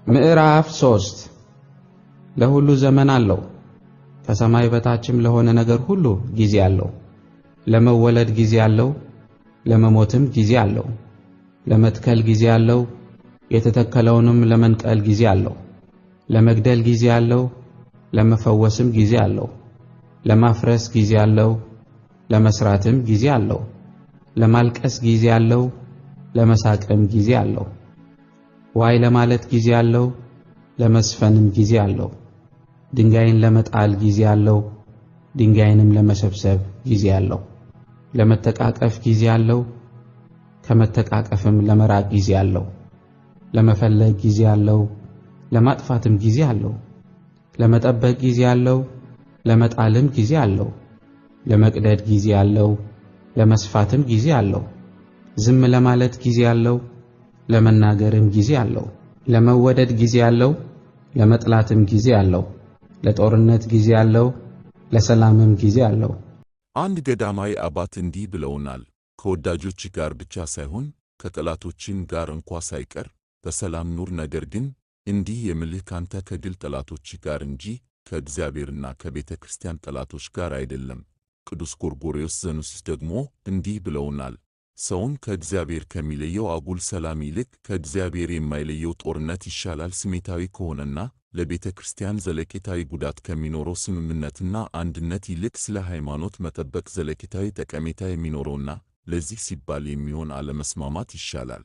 ምዕራፍ 3 ለሁሉ ዘመን አለው፣ ከሰማይ በታችም ለሆነ ነገር ሁሉ ጊዜ አለው። ለመወለድ ጊዜ አለው፣ ለመሞትም ጊዜ አለው። ለመትከል ጊዜ አለው፣ የተተከለውንም ለመንቀል ጊዜ አለው። ለመግደል ጊዜ አለው፣ ለመፈወስም ጊዜ አለው። ለማፍረስ ጊዜ አለው፣ ለመስራትም ጊዜ አለው። ለማልቀስ ጊዜ አለው፣ ለመሳቅም ጊዜ አለው። ዋይ ለማለት ጊዜ አለው፣ ለመስፈንም ጊዜ አለው። ድንጋይን ለመጣል ጊዜ አለው፣ ድንጋይንም ለመሰብሰብ ጊዜ አለው። ለመተቃቀፍ ጊዜ አለው፣ ከመተቃቀፍም ለመራቅ ጊዜ አለው። ለመፈለግ ጊዜ አለው፣ ለማጥፋትም ጊዜ አለው። ለመጠበቅ ጊዜ አለው፣ ለመጣልም ጊዜ አለው። ለመቅደድ ጊዜ አለው፣ ለመስፋትም ጊዜ አለው። ዝም ለማለት ጊዜ አለው፣ ለመናገርም ጊዜ አለው። ለመወደድ ጊዜ አለው፣ ለመጥላትም ጊዜ አለው። ለጦርነት ጊዜ አለው፣ ለሰላምም ጊዜ አለው። አንድ ገዳማዊ አባት እንዲህ ብለውናል፣ ከወዳጆች ጋር ብቻ ሳይሆን ከጠላቶችን ጋር እንኳ ሳይቀር በሰላም ኑር። ነገር ግን እንዲህ የምልህ ካንተ ከግል ጠላቶች ጋር እንጂ ከእግዚአብሔርና ከቤተ ክርስቲያን ጠላቶች ጋር አይደለም። ቅዱስ ጎርጎርዮስ ዘኑሲስ ደግሞ እንዲህ ብለውናል፣ ሰውን ከእግዚአብሔር ከሚለየው አጉል ሰላም ይልቅ ከእግዚአብሔር የማይለየው ጦርነት ይሻላል። ስሜታዊ ከሆነና ለቤተ ክርስቲያን ዘለቄታዊ ጉዳት ከሚኖረው ስምምነትና አንድነት ይልቅ ስለ ሃይማኖት መጠበቅ ዘለቄታዊ ጠቀሜታ የሚኖረውና ለዚህ ሲባል የሚሆን አለመስማማት ይሻላል።